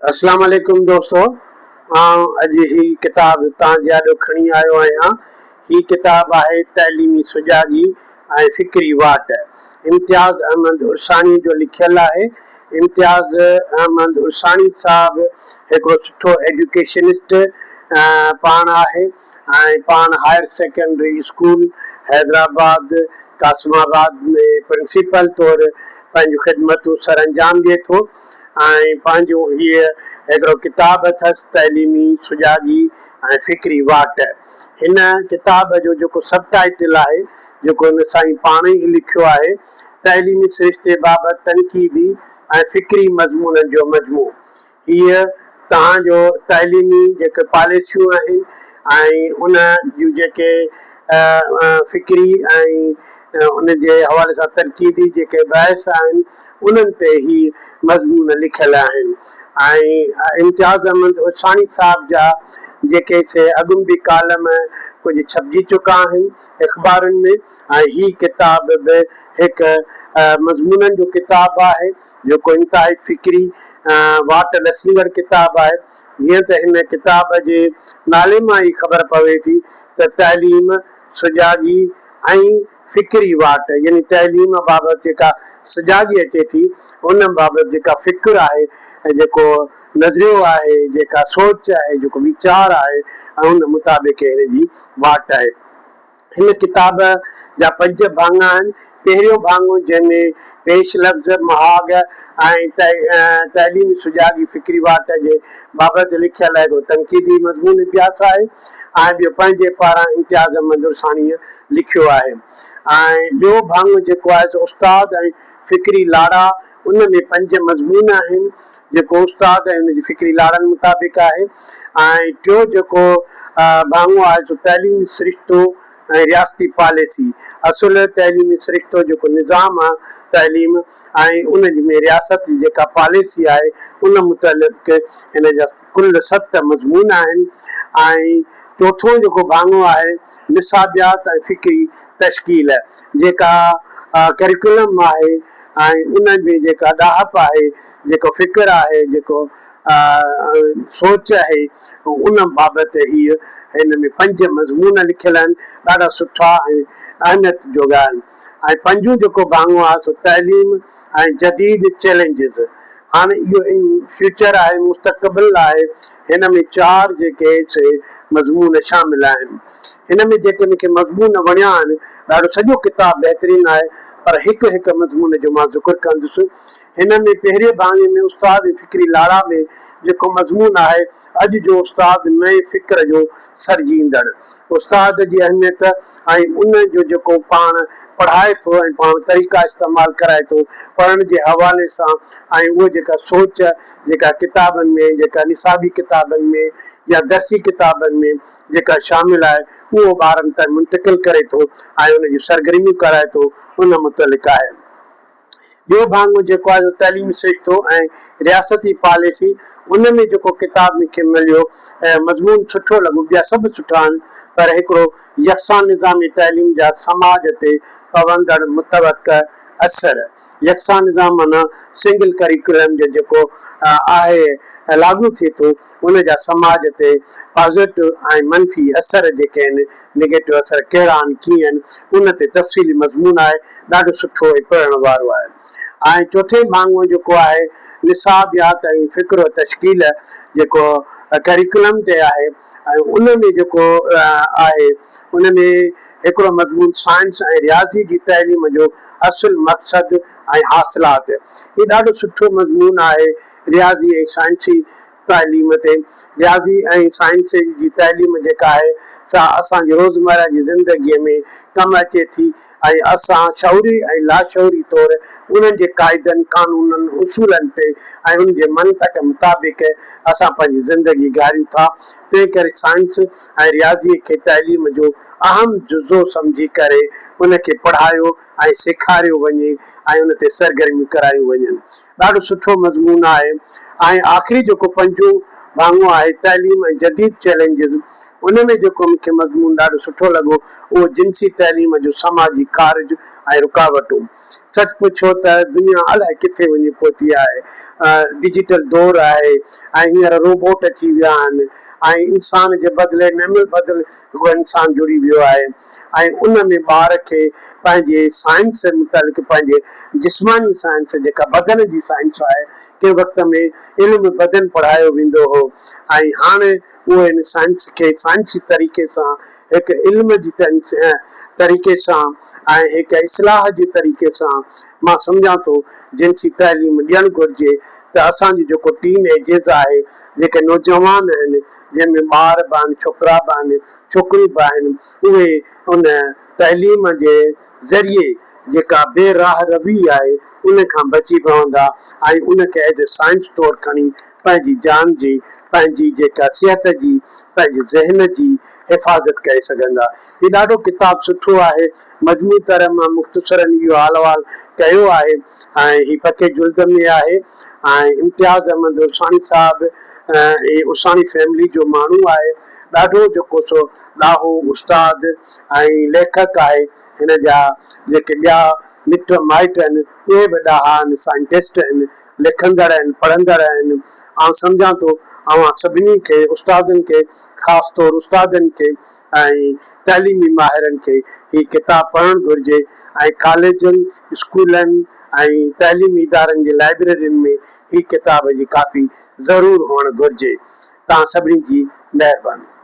अस्सलाम वालेकुम दोस्तों। अॼु ही किताब तव्हांजे आॾो खणी आयो आहियां। ही किताब आहे तइलीमी सुजाॻी ऐं फ़िक्री वाट। इम्तियाज़ अहमद उर्सानी जो लिखियल आहे। इम्तियाज़ अहमद उर्सानी साहब हिकिड़ो सुठो एजुकेशनिस्ट पाण आहे ऐं पाण higher secondary school Hyderabad Qasimabad में प्रिंसिपल तौरु पंहिंजूं ख़िदमतूं सर अंजाम ॾिए थो ऐं पंहिंजो हीअ हिकिड़ो किताब अथसि तइलीमी सुजाॻी ऐं फ़िक्री वाट। हिन किताब जो जेको सब टाइटल आहे जेको हिन साईं पाण ई लिखियो आहे, तइलीमी सिरिश्ते बाबति तनक़ीदी ऐं फ़िक्री मज़मूननि जो मजमू। हीअ तव्हांजो तइलीमी जेके पॉलिसियूं आहिनि ऐं उन जूं जेके फ़िक्री ऐं उन जे हवाले सां तनक़ीदी जेके बहस आहिनि उन्हनि ते ही मज़मून लिखियल आहिनि। ऐं इम्तियाज़ अहमद उर्सानी साहब जा जेके से अॻु बि कालम कुझु छपिजी चुका आहिनि अख़बारुनि में, ऐं ही किताब बि हिकु मज़मूननि जो किताब आहे जेको इंतिहाई फ़िक्री वाट ॾसींदड़ किताब आहे। जीअं त हिन किताब जे नाले मां ई ख़बर पवे थी त तइलीम सुजाॻी ऐं फ़िक्री वाट, यानी तइलीम बाबति जेका सुजाॻी अचे थी उन बाबति जेका फ़िक्र आहे ऐं जेको नज़रियो आहे, जेका सोच आहे, जेको वीचार आहे ऐं उन मुताबिक़ हिन जी वाट आहे। हिन किताब जा 5 भाङ आहिनि। पहिरियों भाङो जंहिंमें पेश लफ़्ज़ महाग ऐं तइलीमी सुजाॻी फ़िक्री वाट जे बाबति लिखियल हिकिड़ो तनक़ीदी मज़मून इतिहास आहे ऐं ॿियो पंहिंजे पारां इम्तियाज़ अहमद उर्सानीअ लिखियो आहे। ऐं ॿियो भाङो जेको आहे सो उस्ताद ऐं फ़िक्री लाड़ा, उन में 5 मज़मून आहिनि जेको उस्ताद ऐं उनजी फ़िक्री लाड़नि मुताबिक़ आहे। ऐं टियों जेको भाङो आहे सो तइलीमी सिरिश्तो ऐं रियासती पॉलिसी, असुल तइलीमी सिरिश्तो जेको निज़ाम आहे तइलीम ऐं उन में रियासत जी जेका पॉलिसी आहे उन मुतलिक़ हिन जा कुल 7 मज़मून आहिनि। ऐं चोथों जेको भाङो आहे निसाबियात ऐं फ़िक्री तश्कील, जेका करिकुलम आहे ऐं उन में जेका ॾाहप आहे, जेको फ़िक्र आहे, जेको सोच आहे, उन बाबति हीअ हिन में 5 मज़मून लिखियल आहिनि, ॾाढा सुठा ऐं अहमियत जोॻा आहिनि। ऐं 5हों जेको भाङो आहे सो तइलीम ऐं जदीद चैलेंजिस। हाणे इहो फ्यूचर आहे, मुस्तक़बिल आहे। हिन में 4 जेके से मज़मून शामिल आहिनि। हिन में जेके मूंखे मज़मून वणिया आहिनि, ॾाढो सॼो किताब बहितरीनु आहे पर हिकु हिकु मज़मून जो मां ज़िक्र कंदुसि। हिन में पहिरें भाङे में उस्ताद फ़िक्री लाड़ा में जेको मज़मून आहे, अॼु जो उस्ताद नए फ़िक्र जो सरजींदड़, उस्ताद जी अहमियत ऐं उन जो जेको पाण पढ़ाए थो ऐं पाण तरीक़ा इस्तेमालु कराए थो पढ़ण जे हवाले सां, ऐं उहा जेका सोच जेका किताबनि में, जेका निसाबी किताबनि में या दर्सी किताबनि में जेका शामिल आहे उहो ॿारनि ताईं मुंतक़िल करे थो ऐं उन जी सरगर्मियूं कराए थो, उन मुतलिक़ आहे। ॿियो भाङो जेको आहे तइलीमी सिरिश्तो ऐं रियासती पॉलिसी, उन में जेको किताब मूंखे मिलियो ऐं मज़मून सुठो लॻो, ॿिया सभु सुठा आहिनि पर हिकिड़ो यकसा निज़ामी तइलीम जा समाज ते पवंदड़ मुतवक़ असर, यकसा निज़ाम माना सिंगल करिकुलम जो जेको आहे लागू थिए थो, उन जा समाज ते पॉज़िटिव ऐं मनफ़ी असर जेके आहिनि, नेगेटिव असर कहिड़ा आहिनि, कीअं आहिनि, उन ते तफ़सीली मज़मून आहे, ॾाढो सुठो ऐं पढ़ण वारो आहे। ऐं चोथे भाङो जेको आहे निसाबियात ऐं फ़िक्र तश्कील, जेको करिकुलम ते आहे ऐं उन में जेको आहे उन में हिकिड़ो मज़मून साइंस ऐं रियाज़ी जी तइलीम जो असुल मक़सद ऐं हासिलात। हीउ ॾाढो सुठो मज़मून आहे रियाज़ी ऐं साइंसी तइलीम ते। रियाज़ी ऐं साइंस जी तइलीम जेका आहे सा असांजी रोज़मर्रा जी ज़िंदगीअ में कमु अचे थी ऐं असां शौरी ऐं लाशौरी तौरु उन्हनि जे क़ाइदनि, कानूननि, उसूलनि ते ऐं उन जे मंतक़ मुताबिक़ असां पंहिंजी ज़िंदगी गारियूं था। तंहिं करे साइंस ऐं रियाज़ीअ खे तइलीम जो अहम जुज़ो सम्झी करे उनखे पढ़ायो ऐं सेखारियो वञे ऐं उन ते सरगर्मियूं करायूं वञनि, ॾाढो सुठो मज़मून आहे। ऐं आख़िरी जेको 5हों भाङो आहे तइलीम ऐं जदीद चैलेंजिस, उन में जेको मूंखे मज़मून ॾाढो सुठो लॻो उहो जिन्सी तइलीम जो समाजी कारज ऐं रुकावटूं। सच पुछो त दुनिया अलाए किथे वञी पहुती आहे। डिजिटल दौर आहे ऐं हींअर रोबोट अची विया आहिनि ऐं इंसान जे बदिले नेमिल बदिल उहो इंसान जुड़ी वियो आहे ऐं उन में ॿार खे पंहिंजे साइंस जे मुतालिक़ पंहिंजे जिस्मानी साइंस जेका बदन जी साइंस आहे कंहिं वक़्त में इल्मु बदन पढ़ायो वेंदो हो ऐं हाणे उहे इन साइंस खे साइंसी तरीक़े सां हिकु इल्म जी तरीक़े सां ऐं हिकु इस्लाह जे तरीक़े सां मां सम्झां थो जिनसी तइलीम ॾियणु घुरिजे त असांजो जेको टीन एजिस आहे जेके नौजवान आहिनि जंहिंमें ॿार बि आहिनि छोकिरा बि आहिनि छोकिरियूं बि आहिनि उहे उन तइलीम जे ज़रिए जेका बेराह रवी आहे उन खां बची पवंदा ऐं उनखे एज ए साइंस तौरु खणी पंहिंजी जान जी पंहिंजी जेका सिहत जी पंहिंजे ज़हन जी हिफ़ाज़त करे सघंदा। हीउ ॾाढो किताबु सुठो आहे, मजमू तरह मां मुख़्तसरनि इहो हाल अहिवाल कयो आहे ऐं हीउ पके जुल्द में आहे ऐं इम्तियाज़ अहमद उसाणी साहिबु उसाणी फैमिली जो माण्हू आहे, ॾाढो जेको सो ॾाहो उस्ताद ऐं लेखक आहे। हिन जा जेके ॿिया मिट माइट आहिनि उहे बि ॾाहा आहिनि, साइंटिस्ट आहिनि, लिखंदड़ आहिनि, पढ़ंदड़ आहिनि। ऐं सम्झां थो अवां सभिनी खे उस्तादनि खे ख़ासि तौरु उस्तादनि खे ऐं तइलीमी माहिरनि खे हीअ किताबु पढ़णु घुरिजे ऐं कॉलेजनि स्कूलनि ऐं तइलीमी इदारनि जी लाइब्रेरियुनि में हीअ किताब जी कापी ज़रूरु हुअणु घुरिजे। तव्हां सभिनी जी महिरबानी।